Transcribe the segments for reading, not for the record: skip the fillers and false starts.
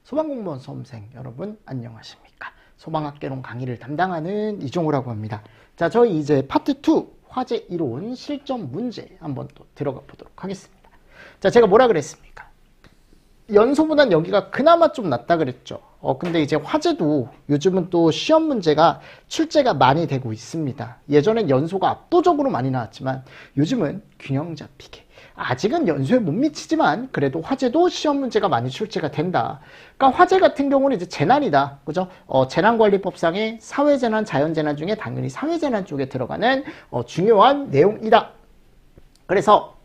소방공무원 수험생 여러분 안녕하십니까? 소방학개론 강의를 담당하는 이종우라고 합니다. 자, 저희 이제 파트 2 화재 이론 실전 문제 한번 또 들어가 보도록 하겠습니다. 자, 제가 뭐라 그랬습니까? 연소보단 여기가 그나마 좀 낫다 그랬죠. 근데 이제 화재도 요즘은 또 시험 문제가 출제가 많이 되고 있습니다. 예전엔 연소가 압도적으로 많이 나왔지만 요즘은 균형 잡히게. 아직은 연소에 못 미치지만 그래도 화재도 시험 문제가 많이 출제가 된다. 그러니까 화재 같은 경우는 이제 재난이다. 그죠? 재난관리법상의 사회재난, 자연재난 중에 당연히 사회재난 쪽에 들어가는 중요한 내용이다. 그래서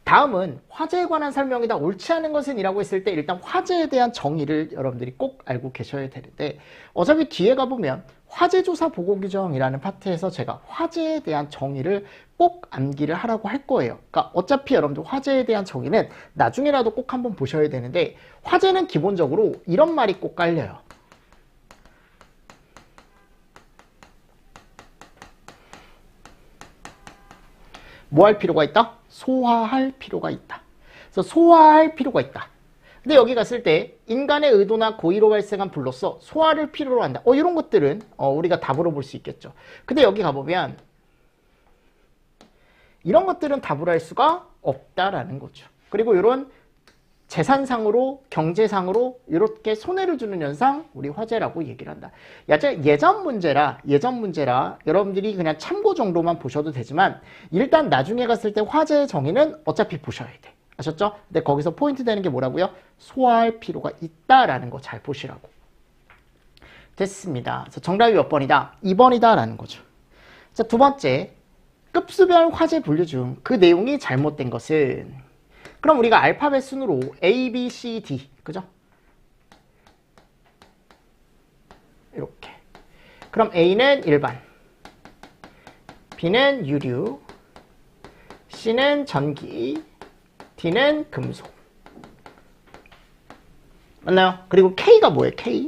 다음은 화재에 관한 설명이다. 옳지 않은 것은 이라고 했을 때 일단 화재에 대한 정의를 여러분들이 꼭 알고 계셔야 되는데 어차피 뒤에 가보면 화재조사 보고규정이라는 파트에서 제가 화재에 대한 정의를 꼭 암기를 하라고 할 거예요. 그러니까 어차피 여러분들 화재에 대한 정의는 나중에라도 꼭 한번 보셔야 되는데 화재는 기본적으로 이런 말이 꼭 깔려요. 뭐 할 필요가 있다? 소화할 필요가 있다. 그래서 소화할 필요가 있다. 근데 여기 갔을 때 인간의 의도나 고의로 발생한 불로서 소화를 필요로 한다. 이런 것들은 우리가 답으로 볼 수 있겠죠. 근데 여기 가보면 이런 것들은 답으로 할 수가 없다라는 거죠. 그리고 이런 재산상으로 경제상으로 이렇게 손해를 주는 현상 우리 화재라고 얘기를 한다. 예전 문제라 여러분들이 그냥 참고 정도만 보셔도 되지만 일단 나중에 갔을 때 화재의 정의는 어차피 보셔야 돼. 아셨죠? 근데 거기서 포인트 되는 게 뭐라고요? 소화할 필요가 있다라는 거 잘 보시라고. 됐습니다. 그래서 정답이 몇 번이다? 2번이다 라는 거죠. 자, 두 번째, 급수별 화재 분류 중 그 내용이 잘못된 것은, 그럼 우리가 알파벳 순으로 A, B, C, D, 그죠? 이렇게. 그럼 A는 일반, B는 유류, C는 전기, D는 금속. 맞나요? 그리고 K가 뭐예요? K?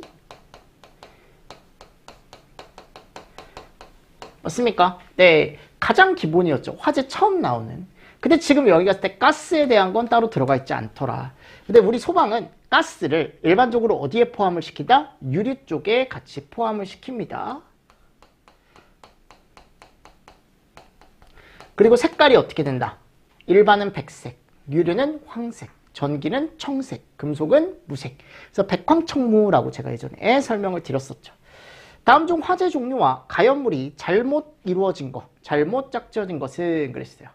맞습니까? 네, 가장 기본이었죠. 화재 처음 나오는. 근데 지금 여기 갔을 때 가스에 대한 건 따로 들어가 있지 않더라. 근데 우리 소방은 가스를 일반적으로 어디에 포함을 시키다? 유류 쪽에 같이 포함을 시킵니다. 그리고 색깔이 어떻게 된다? 일반은 백색, 유류는 황색, 전기는 청색, 금속은 무색. 그래서 백황청무라고 제가 예전에 설명을 드렸었죠. 다음 중 화재 종류와 가연물이 잘못 이루어진 것, 잘못 짝지어진 것은 그랬어요.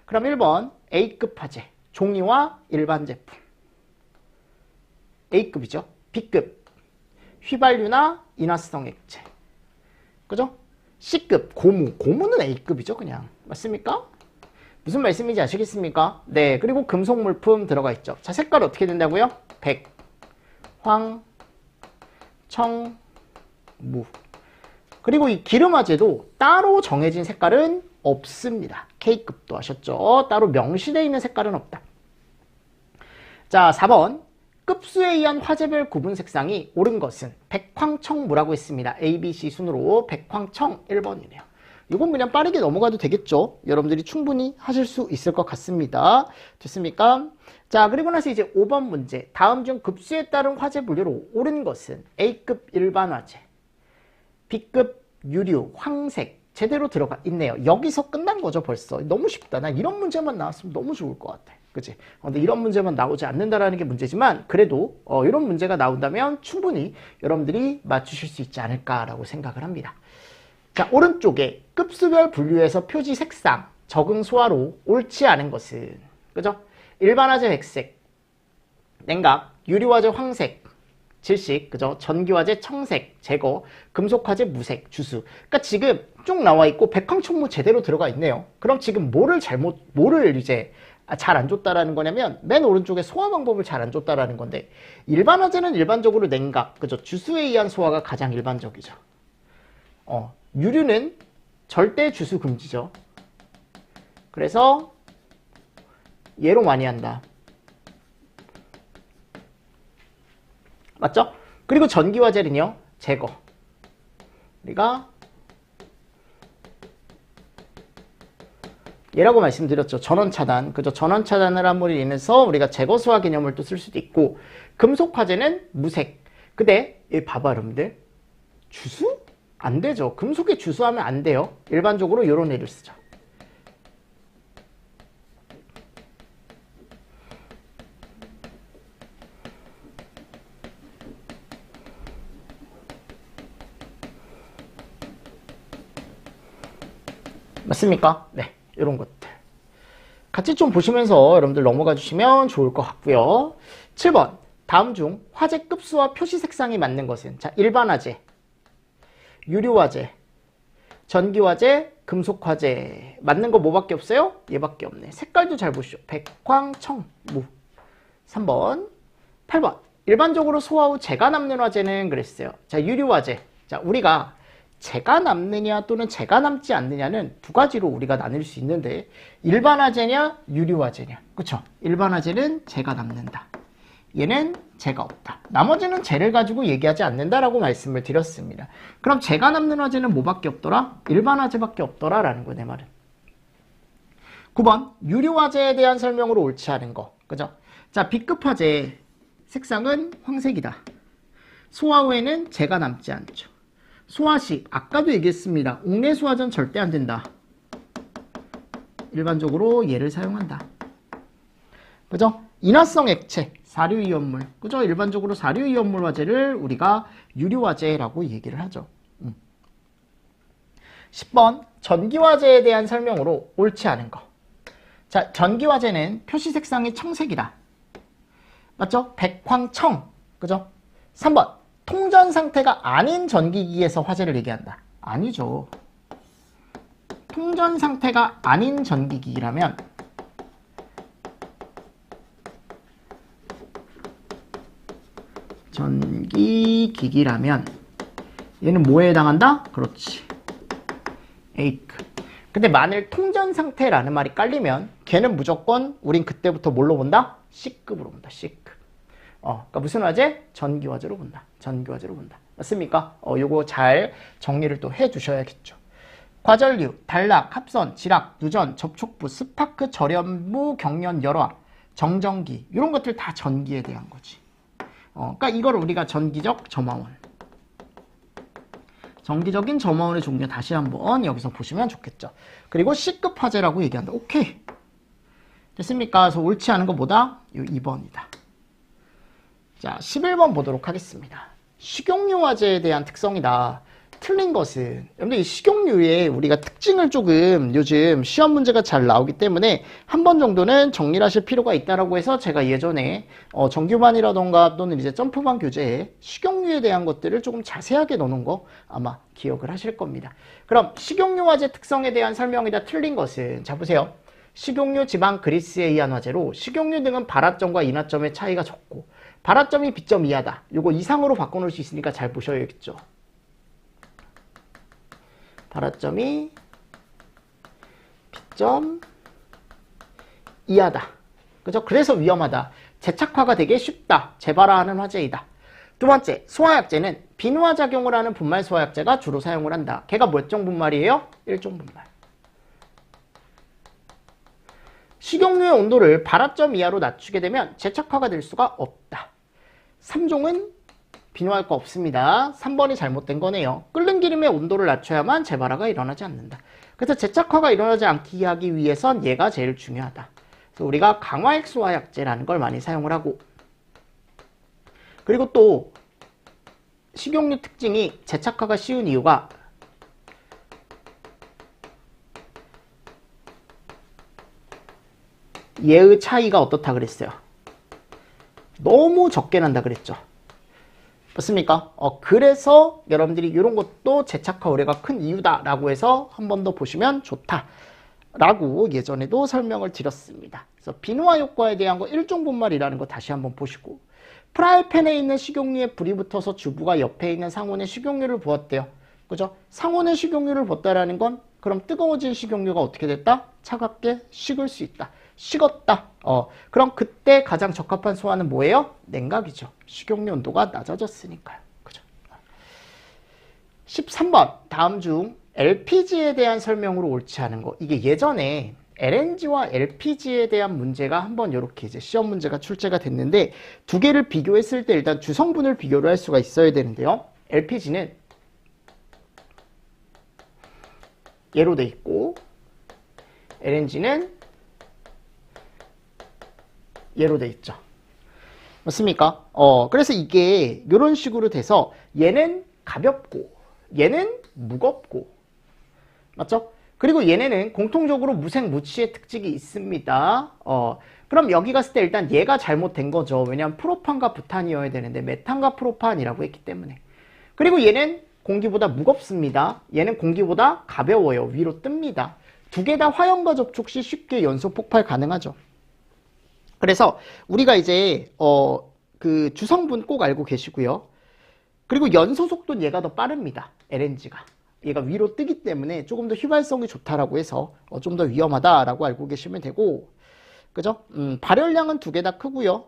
그럼 1번 A급 화재, 종이와 일반 제품. A급이죠. B급, 휘발유나 인화성 액체. 그죠? C급, 고무는 A급이죠. 그냥. 맞습니까? 무슨 말씀인지 아시겠습니까? 네, 그리고 금속 물품 들어가 있죠. 자, 색깔 어떻게 된다고요? 백, 황, 청, 무. 그리고 이 기름 화재도 따로 정해진 색깔은 없습니다. K급도 하셨죠? 따로 명시되어 있는 색깔은 없다. 자, 4번. 급수에 의한 화재별 구분 색상이 옳은 것은 백황청무라고 했습니다. A, B, C 순으로 백황청 1번이네요. 이건 그냥 빠르게 넘어가도 되겠죠? 여러분들이 충분히 하실 수 있을 것 같습니다. 됐습니까? 자, 그리고 나서 이제 5번 문제. 다음 중 급수에 따른 화재 분류로 옳은 것은 A급 일반 화재, B급 유류, 황색 제대로 들어가 있네요. 여기서 끝난 거죠 벌써. 너무 쉽다. 나 이런 문제만 나왔으면 너무 좋을 것 같아. 그치? 근데 이런 문제만 나오지 않는다라는 게 문제지만 그래도 이런 문제가 나온다면 충분히 여러분들이 맞추실 수 있지 않을까라고 생각을 합니다. 자, 오른쪽에 급수별 분류에서 표지 색상 적응 소화로 옳지 않은 것은, 그죠? 일반 화재 백색, 냉각, 유류 화재 황색, 질식, 그죠? 전기 화재 청색, 제거, 금속 화재 무색, 주수. 그러니까 지금 쭉 나와 있고 백황청무 제대로 들어가 있네요. 그럼 지금 뭐를 이제 잘 안 줬다라는 거냐면 맨 오른쪽에 소화 방법을 잘 안 줬다라는 건데 일반 화재는 일반적으로 냉각, 그죠? 주수에 의한 소화가 가장 일반적이죠. 유류는 절대 주수 금지죠. 그래서 얘로 많이 한다. 맞죠? 그리고 전기와 젤은요, 제거. 우리가 얘라고 말씀드렸죠. 전원차단. 그죠? 전원차단을 함으로 인해서 우리가 제거 소화 개념을 또 쓸 수도 있고, 금속 화재는 무색. 근데 이 봐봐 여러분들. 주수? 안 되죠. 금속에 주수하면 안 돼요. 일반적으로 이런 애를 쓰죠. 맞습니까? 네, 이런 것들 같이 좀 보시면서 여러분들 넘어가 주시면 좋을 것 같고요. 7번 다음 중 화재 급수와 표시 색상이 맞는 것은 자 일반 화재, 유류 화재, 전기 화재, 금속 화재 맞는 거 뭐밖에 없어요? 얘밖에 없네. 색깔도 잘 보시죠. 백황, 청, 무. 3번 8번 일반적으로 소화 후 재가 남는 화재는 그랬어요. 자 유류 화재. 자 우리가 재가 남느냐 또는 재가 남지 않느냐는 두 가지로 우리가 나눌 수 있는데 일반 화재냐 유류 화재냐. 그쵸? 일반 화재는 재가 남는다. 얘는 재가 없다. 나머지는 재를 가지고 얘기하지 않는다라고 말씀을 드렸습니다. 그럼 재가 남는 화재는 뭐밖에 없더라? 일반 화재밖에 없더라 라는 거네 말은. 9번 유류 화재에 대한 설명으로 옳지 않은 거. 그죠? 자 B급 화재 색상은 황색이다. 소화 후에는 재가 남지 않죠. 소화 시 아까도 얘기했습니다. 옥내 소화 전 절대 안 된다. 일반적으로 얘를 사용한다. 그죠? 인화성 액체, 사료이온물. 그죠? 일반적으로 사료이온물 화재를 우리가 유류 화재라고 얘기를 하죠. 10번 전기 화재에 대한 설명으로 옳지 않은 거. 자, 전기 화재는 표시 색상이 청색이다. 맞죠? 백황청. 그죠? 3번 통전 상태가 아닌 전기기에서 화재를 얘기한다. 아니죠. 통전 상태가 아닌 전기기라면 전기기기라면 얘는 뭐에 해당한다? 그렇지. A급. 근데 만일 통전 상태라는 말이 깔리면 걔는 무조건 우린 그때부터 뭘로 본다? C급으로 본다. C급. 그러니까 무슨 화재? 전기 화재로 본다. 전기 화재로 본다. 맞습니까? 요거 잘 정리를 또 해 주셔야겠죠. 과전류, 단락, 합선, 지락, 누전, 접촉부, 스파크, 절연부, 경련, 열화, 정전기 이런 것들 다 전기에 대한 거지. 그러니까 이걸 우리가 전기적 점화원. 전기적인 점화원의 종류 다시 한번 여기서 보시면 좋겠죠. 그리고 C급 화재라고 얘기한다. 오케이. 됐습니까? 그래서 옳지 않은 것보다 이 2번이다. 자, 11번 보도록 하겠습니다. 식용유 화재에 대한 특성이다. 틀린 것은 여러분들 이 식용유의 우리가 특징을 조금 요즘 시험 문제가 잘 나오기 때문에 한 번 정도는 정리를 하실 필요가 있다라고 해서 제가 예전에 정규반이라던가 또는 이제 점프반 교재에 식용유에 대한 것들을 조금 자세하게 넣어놓은 거 아마 기억을 하실 겁니다. 그럼 식용유 화재 특성에 대한 설명이다. 틀린 것은 자 보세요. 식용유, 지방, 그리스에 의한 화재로 식용유 등은 발화점과 인화점의 차이가 적고 발화점이 B점 이하다. 요거 이상으로 바꿔놓을 수 있으니까 잘 보셔야겠죠. 발화점이 B점 이하다. 그죠? 그래서 위험하다. 재착화가 되게 쉽다. 재발화하는 화재이다. 두 번째, 소화약제는 빈화작용을 하는 분말 소화약제가 주로 사용을 한다. 걔가 몇 종 분말이에요? 1종 분말. 식용유의 온도를 발화점 이하로 낮추게 되면 재착화가 될 수가 없다. 3종은 비누할 거 없습니다. 3번이 잘못된 거네요. 끓는 기름의 온도를 낮춰야만 재발화가 일어나지 않는다. 그래서 재착화가 일어나지 않게 하기 위해선 얘가 제일 중요하다. 그래서 우리가 강화액 소화약제라는 걸 많이 사용을 하고 그리고 또 식용유 특징이 재착화가 쉬운 이유가 얘의 차이가 어떻다 그랬어요? 너무 적게 난다 그랬죠. 맞습니까? 그래서 여러분들이 이런 것도 재착화 우려가 큰 이유다라고 해서 한 번 더 보시면 좋다라고 예전에도 설명을 드렸습니다. 그래서 비누화 효과에 대한 거 1종 분말이라는 거 다시 한번 보시고 프라이팬에 있는 식용유에 불이 붙어서 주부가 옆에 있는 상온에 식용유를 부었대요. 그죠? 상온에 식용유를 부었다라는 건 그럼 뜨거워진 식용유가 어떻게 됐다? 차갑게 식을 수 있다. 식었다. 그럼 그때 가장 적합한 소화는 뭐예요? 냉각이죠. 식용유 온도가 낮아졌으니까요. 그죠? 13번 다음 중 LPG에 대한 설명으로 옳지 않은 거. 이게 예전에 LNG와 LPG에 대한 문제가 한번 이렇게 이제 시험 문제가 출제가 됐는데 두 개를 비교했을 때 일단 주성분을 비교를 할 수가 있어야 되는데요. LPG는 얘로 돼 있고 LNG는 얘로 돼 있죠. 맞습니까? 그래서 이게 이런 식으로 돼서 얘는 가볍고 얘는 무겁고 맞죠? 그리고 얘네는 공통적으로 무색무취의 특징이 있습니다. 그럼 여기 갔을 때 일단 얘가 잘못된 거죠. 왜냐하면 프로판과 부탄이어야 되는데 메탄과 프로판이라고 했기 때문에. 그리고 얘는 공기보다 무겁습니다. 얘는 공기보다 가벼워요. 위로 뜹니다. 두 개 다 화염과 접촉 시 쉽게 연소 폭발 가능하죠. 그래서 우리가 이제 그 주성분 꼭 알고 계시고요. 그리고 연소 속도는 얘가 더 빠릅니다. LNG가. 얘가 위로 뜨기 때문에 조금 더 휘발성이 좋다라고 해서 좀 더 위험하다라고 알고 계시면 되고, 그죠? 발열량은 두 개 다 크고요.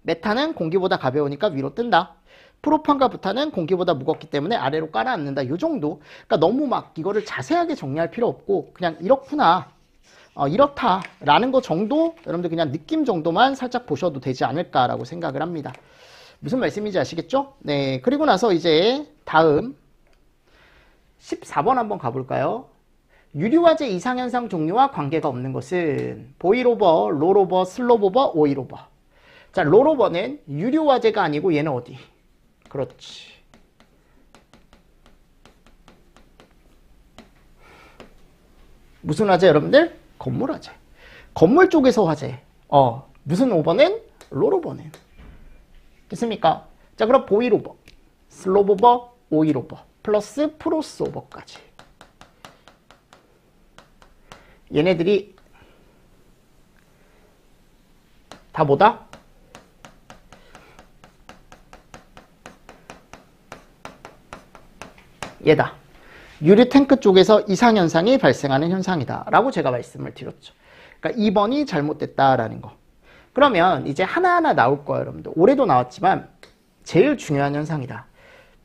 메탄은 공기보다 가벼우니까 위로 뜬다. 프로판과 부탄은 공기보다 무겁기 때문에 아래로 깔아앉는다. 요 정도. 그러니까 너무 막 이거를 자세하게 정리할 필요 없고 그냥 이렇구나. 이렇다라는 거 정도 여러분들 그냥 느낌 정도만 살짝 보셔도 되지 않을까라고 생각을 합니다. 무슨 말씀인지 아시겠죠? 네. 그리고 나서 이제 다음 14번 한번 가볼까요? 유류화재 이상현상 종류와 관계가 없는 것은 보일오버, 롤오버, 슬롭오버, 오일오버. 자, 롤오버는 유류화재가 아니고 얘는 어디? 그렇지. 무슨 화재 여러분들? 건물 화재. 건물 쪽에서 화재. 무슨 오버는? 롤오버는. 됐습니까? 자, 그럼 보일오버, 슬롭오버, 오일오버. 플러스 프로스 오버까지. 얘네들이 다 뭐다? 얘다. 유리 탱크 쪽에서 이상현상이 발생하는 현상이다 라고 제가 말씀을 드렸죠. 그러니까 2번이 잘못됐다라는 거. 그러면 이제 하나하나 나올 거예요, 여러분들. 올해도 나왔지만 제일 중요한 현상이다.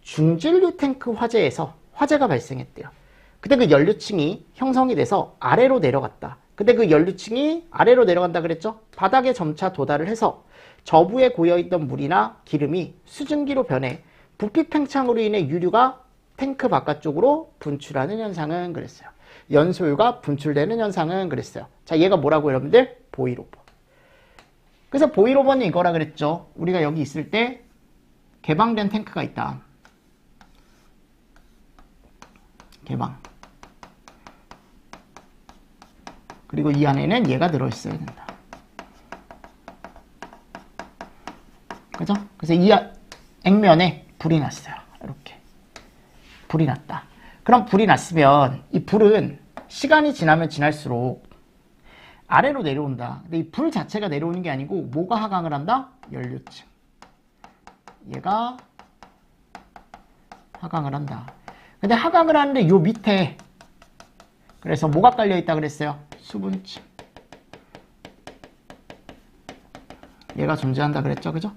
중진류 탱크 화재에서 화재가 발생했대요. 그때 그 연료층이 형성이 돼서 아래로 내려갔다. 근데 그 연료층이 아래로 내려간다 그랬죠? 바닥에 점차 도달을 해서 저부에 고여있던 물이나 기름이 수증기로 변해 부피 팽창으로 인해 유류가 탱크 바깥쪽으로 분출하는 현상은 그랬어요. 연소유가 분출되는 현상은 그랬어요. 자, 얘가 뭐라고 여러분들? 보일오버. 그래서 보일오버는 이거라 그랬죠. 우리가 여기 있을 때 개방된 탱크가 있다. 개방. 그리고 이 안에는 얘가 들어있어야 된다. 그죠? 그래서 이 액면에 불이 났어요. 이렇게. 불이 났다. 그럼 불이 났으면 이 불은 시간이 지나면 지날수록 아래로 내려온다. 근데 이 불 자체가 내려오는 게 아니고 뭐가 하강을 한다? 연료층. 얘가 하강을 한다. 근데 하강을 하는데 요 밑에 그래서 뭐가 깔려있다 그랬어요? 수분층. 얘가 존재한다 그랬죠. 그죠?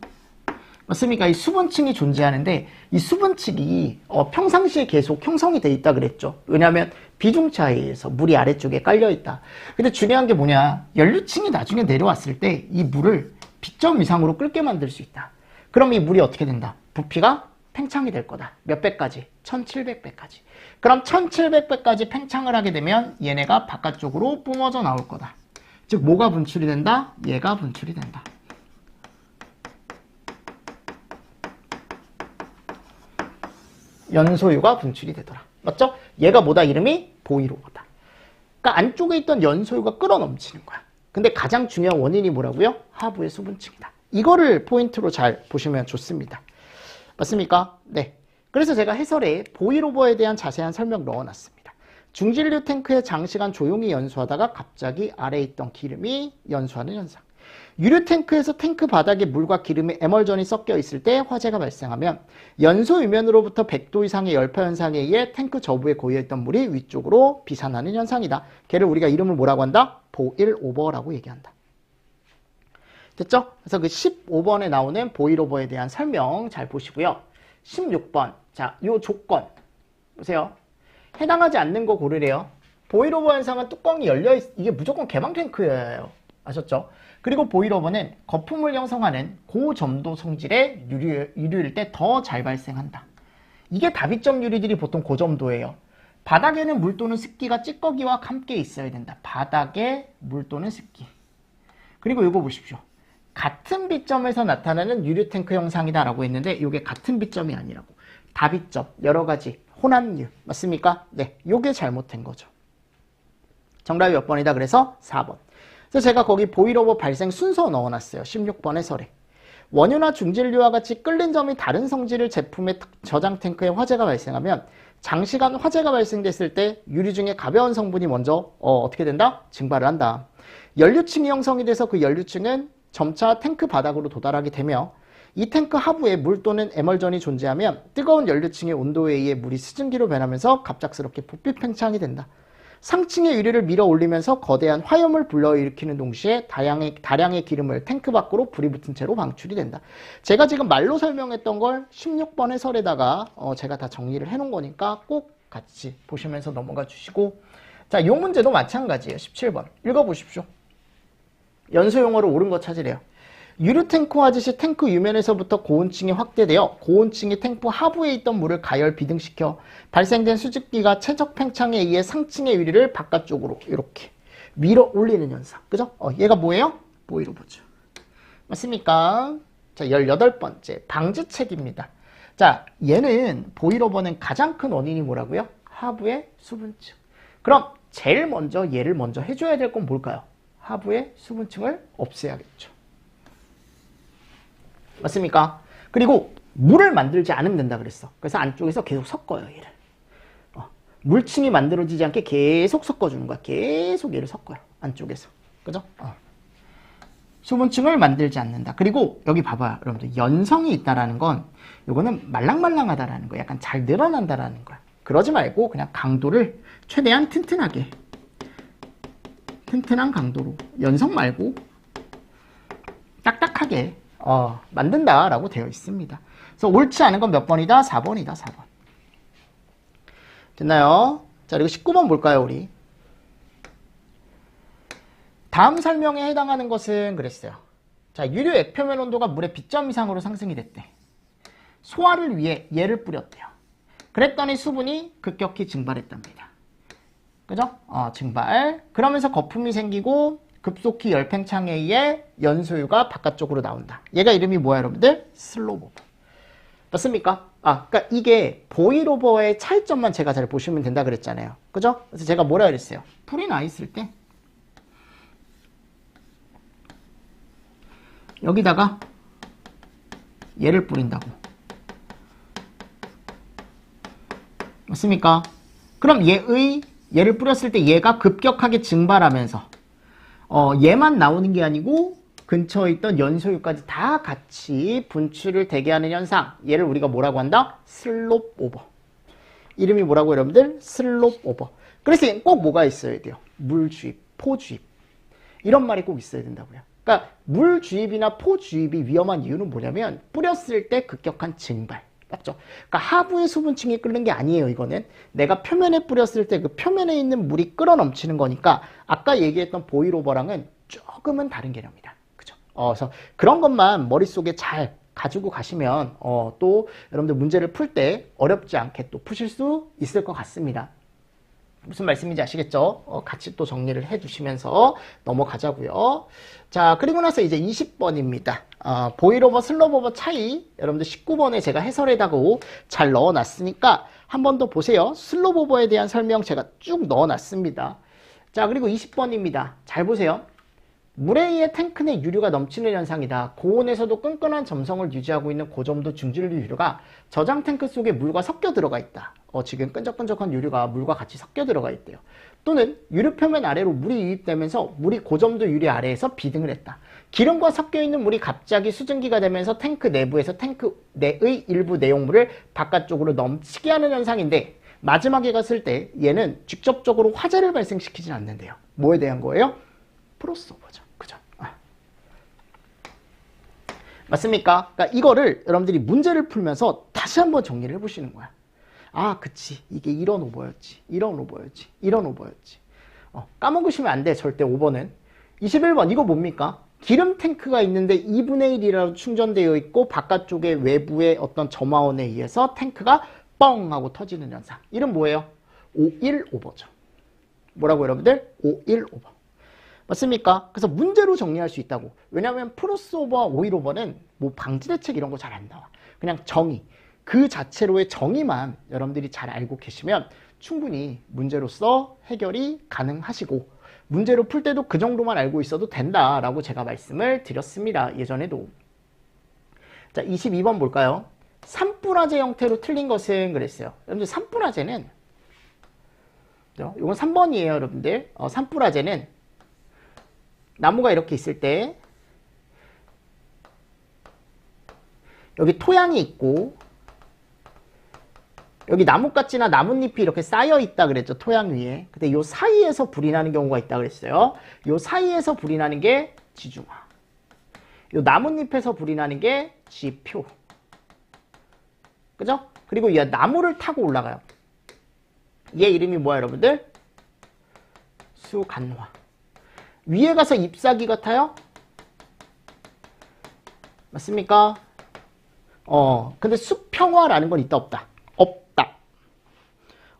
맞습니까? 이 수분층이 존재하는데 이 수분층이 평상시에 계속 형성이 돼 있다 그랬죠. 왜냐하면 비중차에 의해서 물이 아래쪽에 깔려있다. 근데 중요한 게 뭐냐? 연료층이 나중에 내려왔을 때 이 물을 B점 이상으로 끓게 만들 수 있다. 그럼 이 물이 어떻게 된다? 부피가 팽창이 될 거다. 몇 배까지? 1700배까지. 그럼 1700배까지 팽창을 하게 되면 얘네가 바깥쪽으로 뿜어져 나올 거다. 즉 뭐가 분출이 된다? 얘가 분출이 된다. 연소유가 분출이 되더라. 맞죠? 얘가 뭐다? 이름이 보일오버다. 그러니까 안쪽에 있던 연소유가 끌어넘치는 거야. 근데 가장 중요한 원인이 뭐라고요? 하부의 수분층이다. 이거를 포인트로 잘 보시면 좋습니다. 맞습니까? 네. 그래서 제가 해설에 보일오버에 대한 자세한 설명 넣어놨습니다. 중진류 탱크에 장시간 조용히 연소하다가 갑자기 아래에 있던 기름이 연소하는 현상. 유류 탱크에서 탱크 바닥에 물과 기름의 에멀전이 섞여 있을 때 화재가 발생하면 연소 유면으로부터 100도 이상의 열파 현상에 의해 탱크 저부에 고여있던 물이 위쪽으로 비산하는 현상이다. 걔를 우리가 이름을 뭐라고 한다? 보일오버라고 얘기한다. 됐죠? 그래서 그 15번에 나오는 보일오버에 대한 설명 잘 보시고요. 16번. 자, 요 조건. 보세요. 해당하지 않는 거 고르래요. 보일오버 현상은 뚜껑이 열려있, 이게 무조건 개방 탱크예요. 아셨죠? 그리고 보일오버는 거품을 형성하는 고점도 성질의 유류일 때 더 잘 발생한다. 이게 다비점 유리들이 보통 고점도예요. 바닥에는 물 또는 습기가 찌꺼기와 함께 있어야 된다. 바닥에 물 또는 습기. 그리고 이거 보십시오. 같은 비점에서 나타나는 유류 탱크 형상이다 라고 했는데 이게 같은 비점이 아니라고. 다비점, 여러 가지 혼합류. 맞습니까? 네, 이게 잘못된 거죠. 정답이 몇 번이다? 그래서 4번. 그래서 제가 거기 보일오버 발생 순서 넣어놨어요. 16번의 설에. 원유나 중질류와 같이 끓는 점이 다른 성질의 제품의 저장 탱크에 화재가 발생하면 장시간 화재가 발생됐을 때 유류 중에 가벼운 성분이 먼저 어떻게 된다? 증발을 한다. 연료층이 형성이 돼서 그 연료층은 점차 탱크 바닥으로 도달하게 되며 이 탱크 하부에 물 또는 에멀전이 존재하면 뜨거운 연료층의 온도에 의해 물이 수증기로 변하면서 갑작스럽게 부피 팽창이 된다. 상층의 유류를 밀어 올리면서 거대한 화염을 불러일으키는 동시에 다량의 기름을 탱크 밖으로 불이 붙은 채로 방출이 된다. 제가 지금 말로 설명했던 걸 16번의 설에다가 제가 다 정리를 해놓은 거니까 꼭 같이 보시면서 넘어가 주시고, 자, 이 문제도 마찬가지예요. 17번 읽어보십시오. 연소용어로 옳은 거 찾으래요. 유류 탱크와 지시 탱크 유면에서부터 고온층이 확대되어 고온층이 탱크 하부에 있던 물을 가열 비등시켜 발생된 수증기가 최적 팽창에 의해 상층의 유리를 바깥쪽으로 이렇게 밀어 올리는 현상. 그죠? 얘가 뭐예요? 보일오버죠. 맞습니까? 자, 18번째 방지책입니다. 자, 얘는 보일오버는 가장 큰 원인이 뭐라고요? 하부의 수분층. 그럼 제일 먼저 얘를 먼저 해줘야 될 건 뭘까요? 하부의 수분층을 없애야겠죠. 맞습니까? 그리고 물을 만들지 않으면 된다 그랬어. 그래서 안쪽에서 계속 섞어요, 얘를. 물층이 만들어지지 않게 계속 섞어주는 거야. 계속 얘를 섞어요, 안쪽에서. 그죠? 수분층을 만들지 않는다. 그리고 여기 봐봐요, 여러분들. 연성이 있다라는 건 요거는 말랑말랑하다라는 거야. 약간 잘 늘어난다라는 거야. 그러지 말고 그냥 강도를 최대한 튼튼하게, 튼튼한 강도로, 연성 말고 딱딱하게 만든다라고 되어 있습니다. 그래서 옳지 않은 건 몇 번이다? 4번이다, 4번. 됐나요? 자, 그리고 19번 볼까요, 우리? 다음 설명에 해당하는 것은 그랬어요. 자, 유류 액표면 온도가 물의 B점 이상으로 상승이 됐대. 소화를 위해 얘를 뿌렸대요. 그랬더니 수분이 급격히 증발했답니다. 그죠? 증발. 그러면서 거품이 생기고 급속히 열팽창에 의해 연소유가 바깥쪽으로 나온다. 얘가 이름이 뭐야, 여러분들? 슬로브 오버. 맞습니까? 그러니까 이게 보일오버의 차이점만 제가 잘 보시면 된다 그랬잖아요. 그죠? 그래서 제가 뭐라 그랬어요? 풀이 나 있을 때 여기다가 얘를 뿌린다고. 맞습니까? 그럼 얘를 뿌렸을 때 얘가 급격하게 증발하면서 얘만 나오는 게 아니고 근처에 있던 연소유까지 다 같이 분출을 되게 하는 현상. 얘를 우리가 뭐라고 한다? 슬롭 오버. 이름이 뭐라고 여러분들? 슬롭 오버. 그래서 꼭 뭐가 있어야 돼요? 물 주입, 포 주입. 이런 말이 꼭 있어야 된다고요. 그러니까 물 주입이나 포 주입이 위험한 이유는 뭐냐면 뿌렸을 때 급격한 증발. 맞죠? 그러니까 하부의 수분층이 끓는 게 아니에요, 이거는. 내가 표면에 뿌렸을 때 그 표면에 있는 물이 끓어 넘치는 거니까 아까 얘기했던 보일오버랑은 조금은 다른 개념이다. 그죠? 그래서 그런 것만 머릿속에 잘 가지고 가시면 또 여러분들 문제를 풀 때 어렵지 않게 또 푸실 수 있을 것 같습니다. 무슨 말씀인지 아시겠죠? 같이 또 정리를 해주시면서 넘어가자고요. 자, 그리고 나서 이제 20번입니다. 보일오버, 슬롭오버 차이 여러분들 19번에 제가 해설에다가 잘 넣어놨으니까 한 번 더 보세요. 슬롭오버에 대한 설명 제가 쭉 넣어놨습니다. 자, 그리고 20번입니다. 잘 보세요. 물에 의해 탱크 내 유류가 넘치는 현상이다. 고온에서도 끈끈한 점성을 유지하고 있는 고점도 중질류 유류가 저장 탱크 속에 물과 섞여 들어가 있다. 지금 끈적끈적한 유류가 물과 같이 섞여 들어가 있대요. 또는 유류 표면 아래로 물이 유입되면서 물이 고점도 유리 아래에서 비등을 했다. 기름과 섞여 있는 물이 갑자기 수증기가 되면서 탱크 내부에서 탱크 내의 일부 내용물을 바깥쪽으로 넘치게 하는 현상인데 마지막에 갔을 때 얘는 직접적으로 화재를 발생시키진 않는데요. 뭐에 대한 거예요? 크로스오버죠. 그죠? 맞습니까? 그러니까 이거를 여러분들이 문제를 풀면서 다시 한번 정리를 해보시는 거야. 아, 그치. 이게 이런 오버였지. 이런 오버였지. 이런 오버였지. 까먹으시면 안 돼. 절대 5번은. 21번 이거 뭡니까? 기름 탱크가 있는데 2분의 1이라도 충전되어 있고 바깥쪽에 외부의 어떤 점화원에 의해서 탱크가 뻥 하고 터지는 현상. 이름 뭐예요? 5.1 오버죠. 뭐라고 여러분들? 5.1 오버. 맞습니까? 그래서 문제로 정리할 수 있다고. 왜냐하면 프로스 오버와 5.1 오버는 뭐 방지대책 이런 거 잘 안 나와. 그냥 정의. 그 자체로의 정의만 여러분들이 잘 알고 계시면 충분히 문제로서 해결이 가능하시고 문제로 풀 때도 그 정도만 알고 있어도 된다라고 제가 말씀을 드렸습니다. 예전에도. 자, 22번 볼까요? 산뿌라제 형태로 틀린 것은 그랬어요. 여러분들 산뿌라제는 이건 3번이에요, 여러분들. 산뿌라제는 나무가 이렇게 있을 때 여기 토양이 있고 여기 나뭇가지나 나뭇잎이 이렇게 쌓여 있다 그랬죠. 토양 위에. 근데 요 사이에서 불이 나는 경우가 있다 그랬어요. 요 사이에서 불이 나는 게 지중화. 요 나뭇잎에서 불이 나는 게 지표. 그죠? 그리고 이 나무를 타고 올라가요. 얘 이름이 뭐야, 여러분들? 수간화. 위에 가서 잎사귀 같아요? 맞습니까? 근데 수평화라는 건 있다, 없다?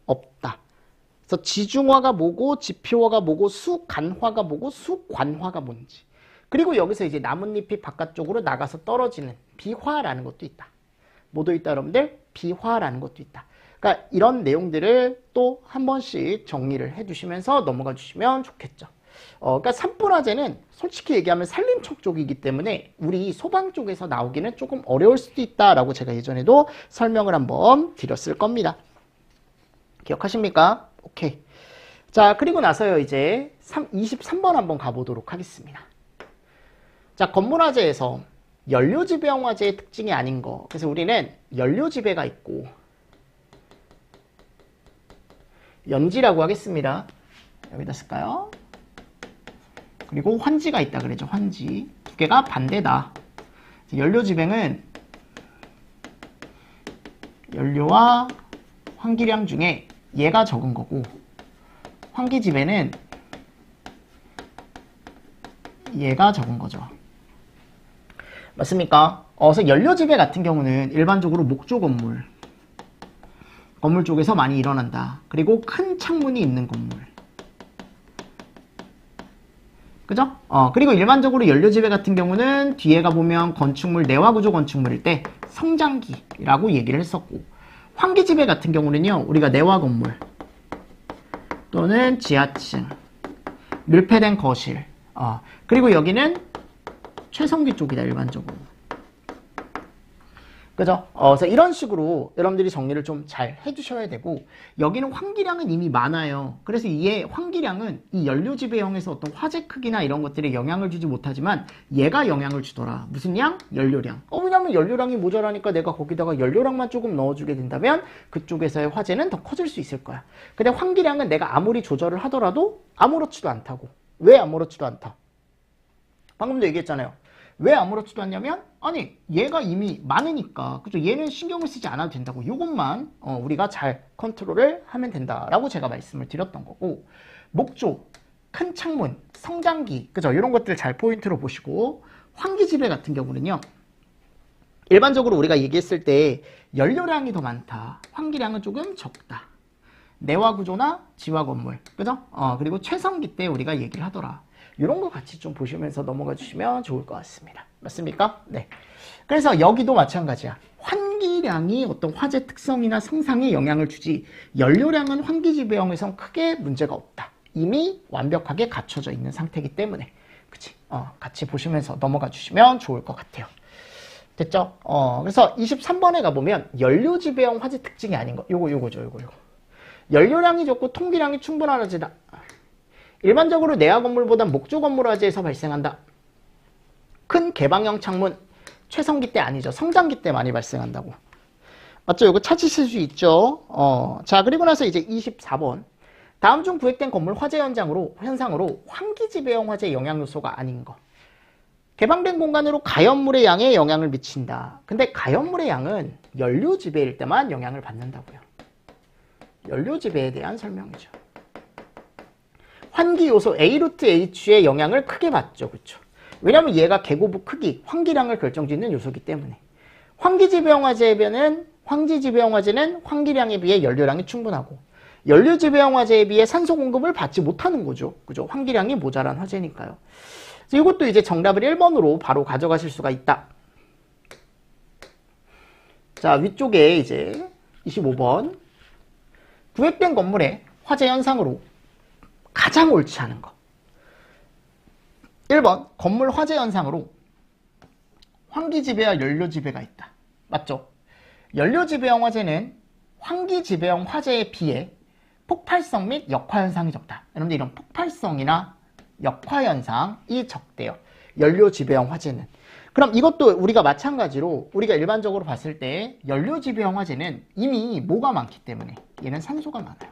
없다. 그래서 지중화가 뭐고, 지표화가 뭐고, 수간화가 뭐고, 수관화가 뭔지. 그리고 여기서 이제 나뭇잎이 바깥쪽으로 나가서 떨어지는 비화라는 것도 있다. 뭐도 있다, 여러분들? 비화라는 것도 있다. 그러니까 이런 내용들을 또 한 번씩 정리를 해주시면서 넘어가 주시면 좋겠죠. 그러니까 산뿌라제는 솔직히 얘기하면 산림청 쪽이기 때문에 우리 소방 쪽에서 나오기는 조금 어려울 수도 있다라고 제가 예전에도 설명을 한번 드렸을 겁니다. 기억하십니까? 오케이. 자, 그리고 나서요, 이제 23번 한번 가보도록 하겠습니다. 자, 건물화재에서 연료지배형화재의 특징이 아닌 거. 그래서 우리는 연료지배가 있고, 연지라고 하겠습니다. 여기다 쓸까요? 그리고 환지가 있다 그러죠. 환지. 두 개가 반대다. 연료지배는 연료와 환기량 중에 얘가 적은 거고, 환기지배는 얘가 적은 거죠. 맞습니까? 그래서 연료지배 같은 경우는 일반적으로 목조 건물 쪽에서 많이 일어난다. 그리고 큰 창문이 있는 건물. 그죠? 그리고 일반적으로 연료지배 같은 경우는 뒤에 가보면 건축물, 내화구조 건축물일 때 성장기라고 얘기를 했었고, 환기지배 같은 경우는요, 우리가 내화 건물 또는 지하층, 밀폐된 거실, 그리고 여기는 최성기 쪽이다, 일반적으로. 그죠? 그래서 이런 식으로 여러분들이 정리를 좀 잘 해주셔야 되고, 여기는 환기량은 이미 많아요. 그래서 이 환기량은 이 연료지배형에서 어떤 화재 크기나 이런 것들에 영향을 주지 못하지만 얘가 영향을 주더라. 무슨 양? 연료량. 왜냐면 연료량이 모자라니까 내가 거기다가 연료량만 조금 넣어주게 된다면 그쪽에서의 화재는 더 커질 수 있을 거야. 근데 환기량은 내가 아무리 조절을 하더라도 아무렇지도 않다고. 왜 아무렇지도 않다? 방금도 얘기했잖아요. 왜 아무렇지도 않냐면, 아니, 얘가 이미 많으니까, 그죠? 얘는 신경을 쓰지 않아도 된다고. 요것만 우리가 잘 컨트롤을 하면 된다라고 제가 말씀을 드렸던 거고, 목조, 큰 창문, 성장기, 그죠? 이런 것들 잘 포인트로 보시고, 환기지배 같은 경우는요, 일반적으로 우리가 얘기했을 때 연료량이 더 많다, 환기량은 조금 적다. 내화구조나 지화건물, 그죠? 그리고 최성기 때 우리가 얘기를 하더라. 이런 거 같이 좀 보시면서 넘어가 주시면 좋을 것 같습니다. 맞습니까? 네. 그래서 여기도 마찬가지야. 환기량이 어떤 화재 특성이나 성상에 영향을 주지, 연료량은 환기지배형에선 크게 문제가 없다. 이미 완벽하게 갖춰져 있는 상태이기 때문에. 그치? 같이 보시면서 넘어가 주시면 좋을 것 같아요. 됐죠? 그래서 23번에 가보면 연료지배형 화재 특징이 아닌 거. 요거죠. 연료량이 적고 통기량이 충분한 화재다. 일반적으로 내화 건물보단 목조 건물 화재에서 발생한다. 큰 개방형 창문, 최성기 때 아니죠. 성장기 때 많이 발생한다고. 맞죠? 이거 찾으실 수 있죠. 자, 그리고 나서 이제 24번. 다음 중 구획된 건물 화재 현상으로 환기지배형 화재 영향 요소가 아닌 거. 개방된 공간으로 가연물의 양에 영향을 미친다. 근데 가연물의 양은 연료 지배일 때만 영향을 받는다고요. 연료 지배에 대한 설명이죠. 환기 요소 A 루트 H의 영향을 크게 받죠. 그렇죠? 왜냐하면 얘가 계고부 크기, 환기량을 결정짓는 요소이기 때문에. 환기지배형화제는 환기량에 비해 연료량이 충분하고 연료지배형화제에 비해 산소 공급을 받지 못하는 거죠. 그죠? 환기량이 모자란 화재니까요. 이것도 이제 정답을 1번으로 바로 가져가실 수가 있다. 자, 위쪽에 이제 25번. 구획된 건물의 화재 현상으로 가장 옳지 않은 것. 1번, 건물 화재 현상으로 환기지배와 연료지배가 있다. 맞죠? 연료지배형 화재는 환기지배형 화재에 비해 폭발성 및 역화현상이 적다. 여러분들 이런 폭발성이나 역화현상이 적대요. 연료지배형 화재는. 그럼 이것도 우리가 마찬가지로 우리가 일반적으로 봤을 때 연료지배형 화재는 이미 뭐가 많기 때문에 얘는 산소가 많아요.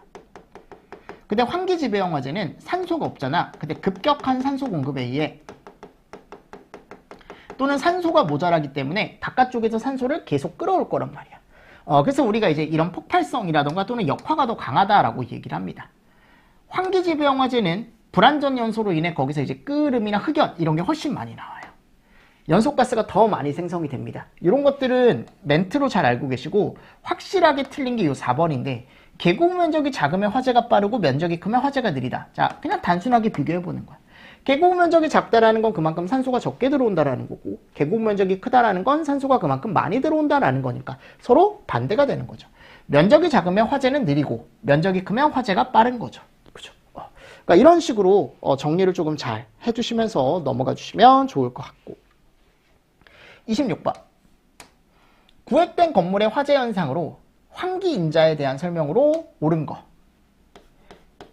근데 환기지배형 화재는 산소가 없잖아. 근데 급격한 산소 공급에 의해 또는 산소가 모자라기 때문에 바깥쪽에서 산소를 계속 끌어올 거란 말이야. 그래서 우리가 이제 이런 폭발성이라던가 또는 역화가 더 강하다라고 얘기를 합니다. 환기지배형 화재는 불완전 연소로 인해 거기서 이제 끓음이나 흑연 이런 게 훨씬 많이 나와요. 연소가스가 더 많이 생성이 됩니다. 이런 것들은 멘트로 잘 알고 계시고 확실하게 틀린 게 이 4번인데 계곡 면적이 작으면 화재가 빠르고 면적이 크면 화재가 느리다. 자, 그냥 단순하게 비교해보는 거야. 계곡 면적이 작다라는 건 그만큼 산소가 적게 들어온다라는 거고 계곡 면적이 크다라는 건 산소가 그만큼 많이 들어온다라는 거니까 서로 반대가 되는 거죠. 면적이 작으면 화재는 느리고 면적이 크면 화재가 빠른 거죠. 그죠? 그러니까 이런 식으로 정리를 조금 잘 해주시면서 넘어가 주시면 좋을 것 같고 26번 구획된 건물의 화재 현상으로 환기 인자에 대한 설명으로 옳은 거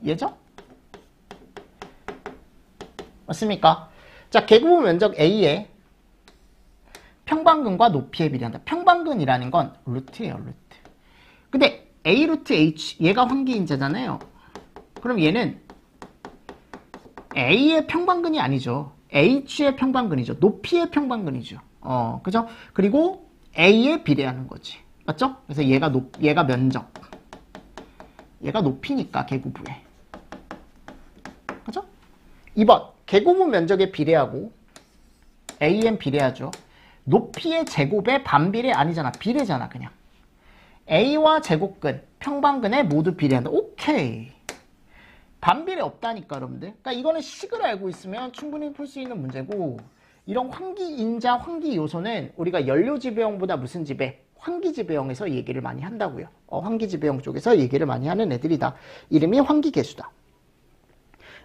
얘죠? 맞습니까? 자, 계곡 면적 A의 평방근과 높이에 비례한다. 평방근이라는 건 루트예요, 루트. 근데 A 루트 H, 얘가 환기인자잖아요. 그럼 얘는 A의 평방근이 아니죠. H의 평방근이죠. 높이의 평방근이죠. 그죠? 그리고 A에 비례하는 거지. 맞죠? 그래서 얘가 면적. 얘가 높이니까 계구부에. 그죠? 2번. 계구부 면적에 비례하고 AN 비례하죠. 높이의 제곱에 반비례 아니잖아. 비례잖아 그냥. A와 제곱근, 평방근에 모두 비례한다. 오케이. 반비례 없다니까 여러분들. 그러니까 이거는 식을 알고 있으면 충분히 풀 수 있는 문제고 이런 환기인자, 환기요소는 우리가 연료지배형보다 무슨 지배? 환기지배형에서 얘기를 많이 한다고요. 환기지배형 쪽에서 얘기를 많이 하는 애들이다. 이름이 환기계수다.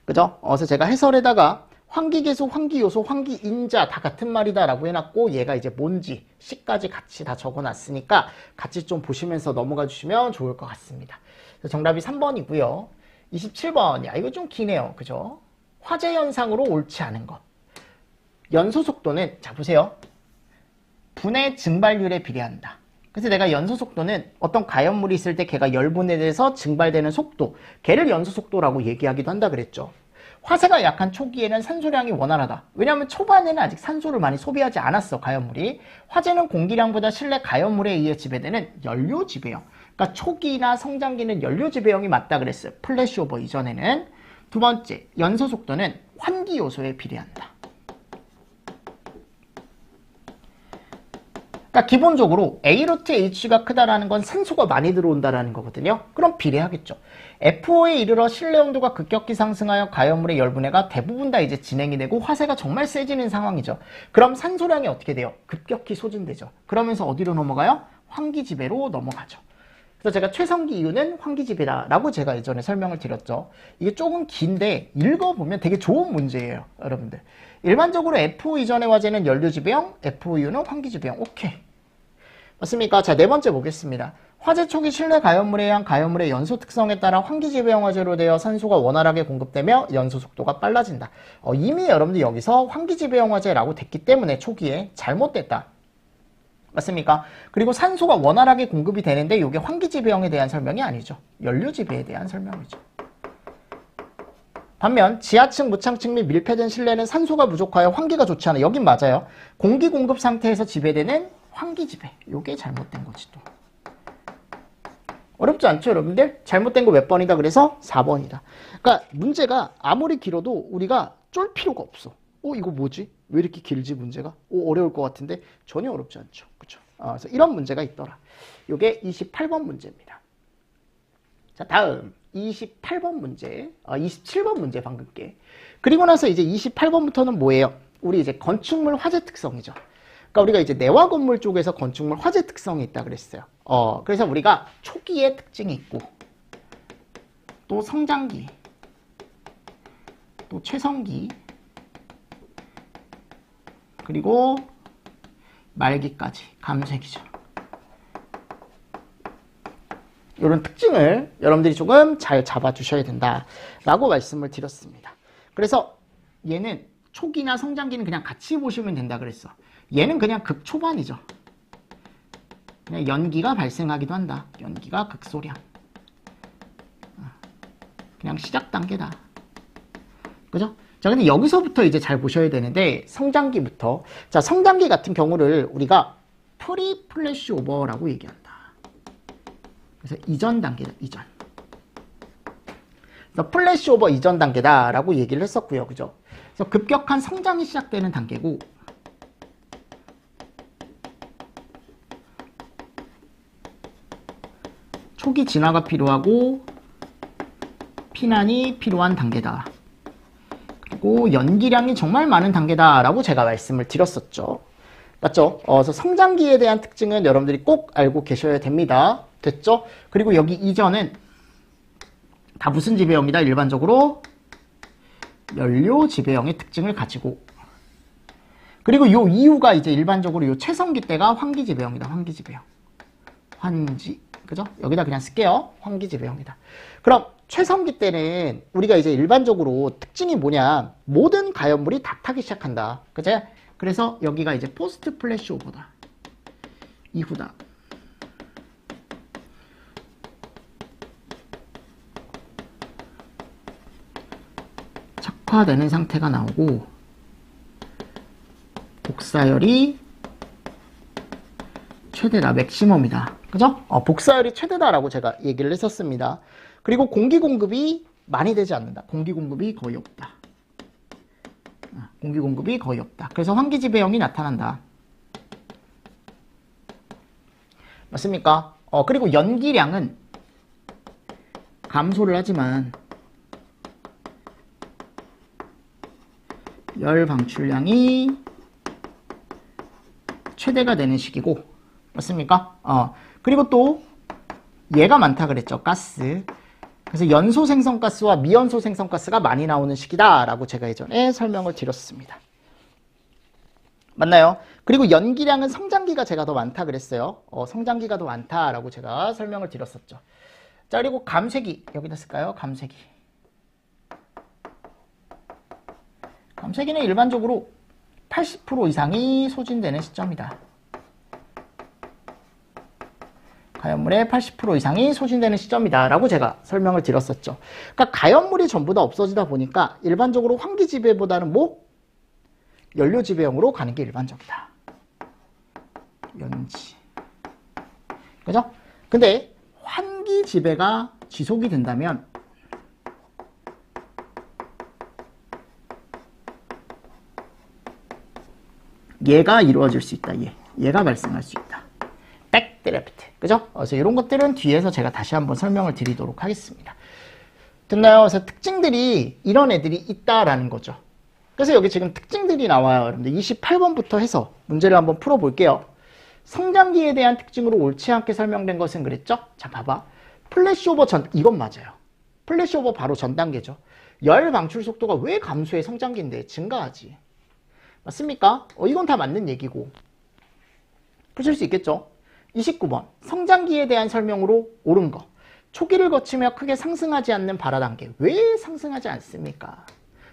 그죠? 그래서 제가 해설에다가 환기계수, 환기요소, 환기인자 다 같은 말이다 라고 해놨고 얘가 이제 뭔지 시까지 같이 다 적어놨으니까 같이 좀 보시면서 넘어가 주시면 좋을 것 같습니다. 정답이 3번이고요. 27번. 야, 이거 좀 기네요. 그죠? 화재 현상으로 옳지 않은 것. 연소 속도는, 자, 보세요. 분해 증발률에 비례한다. 그래서 내가 연소 속도는 어떤 가연물이 있을 때 걔가 열분해돼서 증발되는 속도, 걔를 연소 속도라고 얘기하기도 한다 그랬죠. 화재가 약한 초기에는 산소량이 원활하다. 왜냐하면 초반에는 아직 산소를 많이 소비하지 않았어, 가연물이. 화재는 공기량보다 실내 가연물에 의해 지배되는 연료 지배형. 그러니까 초기나 성장기는 연료 지배형이 맞다 그랬어요. 플래시오버 이전에는. 두 번째, 연소 속도는 환기 요소에 비례한다. 그러니까 기본적으로 A 루트 H가 크다라는 건 산소가 많이 들어온다라는 거거든요. 그럼 비례하겠죠. F5에 이르러 실내 온도가 급격히 상승하여 가연물의 열분해가 대부분 다 이제 진행이 되고 화재가 정말 세지는 상황이죠. 그럼 산소량이 어떻게 돼요? 급격히 소진되죠. 그러면서 어디로 넘어가요? 환기지배로 넘어가죠. 그래서 제가 최성기 이유는 환기지배다라고 제가 예전에 설명을 드렸죠. 이게 조금 긴데 읽어보면 되게 좋은 문제예요, 여러분들. 일반적으로 F5 이전의 화재는 연료지배형, F5 이후는 환기지배형. 오케이. 맞습니까? 자, 네 번째 보겠습니다. 화재 초기 실내 가연물에 의한 가연물의 연소 특성에 따라 환기지배형 화재로 되어 산소가 원활하게 공급되며 연소 속도가 빨라진다. 이미 여러분들 여기서 환기지배형 화재라고 됐기 때문에 초기에 잘못됐다. 맞습니까? 그리고 산소가 원활하게 공급이 되는데 이게 환기지배형에 대한 설명이 아니죠. 연료지배에 대한 설명이죠. 반면 지하층, 무창층 및 밀폐된 실내는 산소가 부족하여 환기가 좋지 않아. 여긴 맞아요. 공기 공급 상태에서 지배되는 환기지배. 이게 잘못된 거지 또. 어렵지 않죠, 여러분들? 잘못된 거 몇 번이다? 그래서 4번이다. 그러니까 문제가 아무리 길어도 우리가 쫄 필요가 없어. 이거 뭐지? 왜 이렇게 길지, 문제가? 어려울 것 같은데 전혀 어렵지 않죠. 그렇죠? 그래서 이런 문제가 있더라. 이게 28번 문제입니다. 자, 다음 28번 문제, 27번 문제 방금 게. 그리고 나서 이제 28번부터는 뭐예요? 우리 이제 건축물 화재 특성이죠. 그러니까 우리가 이제 내화 건물 쪽에서 건축물 화재 특성이 있다 그랬어요. 그래서 우리가 초기의 특징이 있고, 또 성장기, 또 최성기, 그리고 말기까지 감쇄기죠. 이런 특징을 여러분들이 조금 잘 잡아주셔야 된다라고 말씀을 드렸습니다. 그래서 얘는 초기나 성장기는 그냥 같이 보시면 된다 그랬어. 얘는 그냥 극초반이죠. 그냥 연기가 발생하기도 한다. 연기가 극소량. 그냥 시작 단계다. 그죠? 자, 근데 여기서부터 이제 잘 보셔야 되는데, 성장기부터. 자, 성장기 같은 경우를 우리가 프리 플래시 오버라고 얘기한다. 그래서 이전 단계다, 이전. 그래서 플래시 오버 이전 단계다라고 얘기를 했었고요. 그죠? 그래서 급격한 성장이 시작되는 단계고, 초기 진화가 필요하고, 피난이 필요한 단계다. 그리고 연기량이 정말 많은 단계다라고 제가 말씀을 드렸었죠. 맞죠? 그래서 성장기에 대한 특징은 여러분들이 꼭 알고 계셔야 됩니다. 됐죠? 그리고 여기 이전은 다 무슨 지배형이다? 일반적으로 연료 지배형의 특징을 가지고, 그리고 요 이후가 이제 일반적으로 요 최성기 때가 환기 지배형이다. 환기 지배형. 환지. 그죠? 여기다 그냥 쓸게요. 환기 지배형이다. 그럼 최성기 때는 우리가 이제 일반적으로 특징이 뭐냐? 모든 가연물이 다 타기 시작한다. 그죠? 그래서 여기가 이제 포스트 플래시 오버다. 이후다. 착화되는 상태가 나오고, 복사열이 최대다. 맥시멈이다. 그죠? 복사열이 최대다라고 제가 얘기를 했었습니다. 그리고 공기 공급이 많이 되지 않는다. 공기 공급이 거의 없다. 공기 공급이 거의 없다. 그래서 환기 지배형이 나타난다. 맞습니까? 그리고 연기량은 감소를 하지만 열 방출량이 최대가 되는 시기고, 맞습니까? 그리고 또 얘가 많다 그랬죠. 가스. 그래서 연소 생성가스와 미연소 생성가스가 많이 나오는 시기다라고 제가 예전에 설명을 드렸습니다. 맞나요? 그리고 연기량은 성장기가 제가 더 많다 그랬어요. 성장기가 더 많다라고 제가 설명을 드렸었죠. 자, 그리고 감쇄기. 여기다 쓸까요? 감쇄기. 감쇄기는 일반적으로 80% 이상이 소진되는 시점이다. 가연물의 80% 이상이 소진되는 시점이다 라고 제가 설명을 드렸었죠. 그러니까 가연물이 전부 다 없어지다 보니까 일반적으로 환기 지배보다는 뭐? 연료 지배형으로 가는 게 일반적이다. 연지. 그죠? 근데 환기 지배가 지속이 된다면 얘가 이루어질 수 있다. 얘가 발생할 수 있다. 백드래프트. 그죠? 그래서 이런 것들은 뒤에서 제가 다시 한번 설명을 드리도록 하겠습니다. 됐나요? 그래서 특징들이 이런 애들이 있다라는 거죠. 그래서 여기 지금 특징들이 나와요. 여러분들 28번부터 해서 문제를 한번 풀어볼게요. 성장기에 대한 특징으로 옳지 않게 설명된 것은 그랬죠? 자, 봐봐. 플래시오버 이건 맞아요. 플래시오버 바로 전 단계죠. 열 방출 속도가 왜 감소해? 성장기인데 증가하지. 맞습니까? 이건 다 맞는 얘기고. 푸실 수 있겠죠? 29번. 성장기에 대한 설명으로 옳은 거. 초기를 거치며 크게 상승하지 않는 발화 단계. 왜 상승하지 않습니까?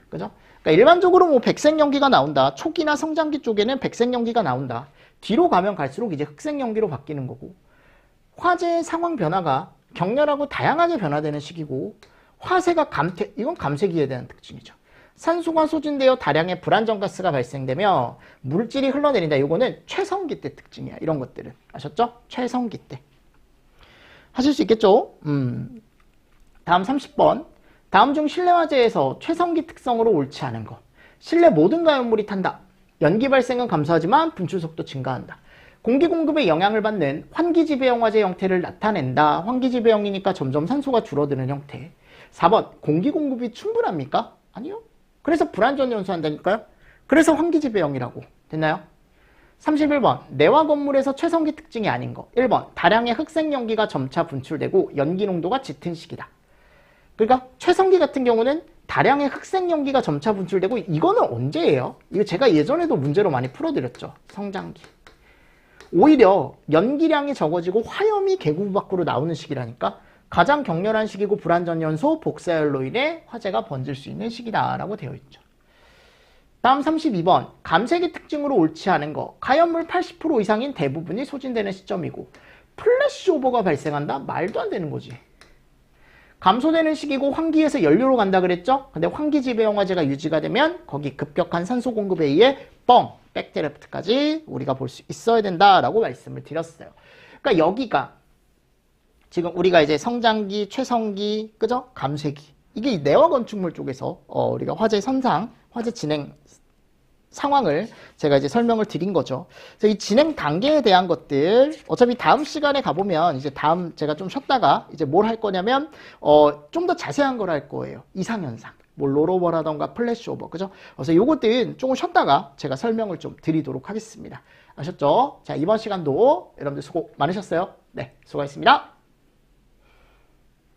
그죠? 그러니까 일반적으로 뭐 백색 연기가 나온다. 초기나 성장기 쪽에는 백색 연기가 나온다. 뒤로 가면 갈수록 이제 흑색 연기로 바뀌는 거고. 화재의 상황 변화가 격렬하고 다양하게 변화되는 시기고, 화재가 이건 감쇄기에 대한 특징이죠. 산소가 소진되어 다량의 불안정 가스가 발생되며 물질이 흘러내린다. 이거는 최성기 때 특징이야. 이런 것들은. 아셨죠? 최성기 때. 하실 수 있겠죠? 다음 30번. 다음 중 실내 화재에서 최성기 특성으로 옳지 않은 것. 실내 모든 가연물이 탄다. 연기 발생은 감소하지만 분출 속도 증가한다. 공기 공급에 영향을 받는 환기지배형 화재 형태를 나타낸다. 환기지배형이니까 점점 산소가 줄어드는 형태. 4번. 공기 공급이 충분합니까? 아니요. 그래서 불안전 연소한다니까요. 그래서 환기지배형이라고. 됐나요? 31번. 내화 건물에서 최성기 특징이 아닌 것. 1번. 다량의 흑색 연기가 점차 분출되고 연기 농도가 짙은 시기다. 그러니까 최성기 같은 경우는 다량의 흑색 연기가 점차 분출되고 이거는 언제예요? 이거 제가 예전에도 문제로 많이 풀어드렸죠. 성장기. 오히려 연기량이 적어지고 화염이 계구 밖으로 나오는 시기라니까 가장 격렬한 시기고 불안전 연소, 복사열로 인해 화재가 번질 수 있는 시기다라고 되어 있죠. 다음 32번. 감색의 특징으로 옳지 않은 거. 가연물 80% 이상인 대부분이 소진되는 시점이고 플래시오버가 발생한다? 말도 안 되는 거지. 감소되는 시기고 환기에서 연료로 간다 그랬죠? 근데 환기지배형 화재가 유지가 되면 거기 급격한 산소 공급에 의해 백드래프트까지 우리가 볼 수 있어야 된다라고 말씀을 드렸어요. 그러니까 여기가 지금 우리가 이제 성장기, 최성기, 그죠? 감쇄기. 이게 내화 건축물 쪽에서 우리가 화재 선상, 화재 진행 상황을 제가 이제 설명을 드린 거죠. 그래서 이 진행 단계에 대한 것들 어차피 다음 시간에 가보면 이제 다음 제가 좀 쉬었다가 이제 뭘 할 거냐면 좀 더 자세한 걸 할 거예요. 이상현상. 뭐 롤오버라던가 플래시오버. 그죠? 그래서 요것들은 조금 쉬었다가 제가 설명을 좀 드리도록 하겠습니다. 아셨죠? 자, 이번 시간도 여러분들 수고 많으셨어요. 네, 수고하셨습니다.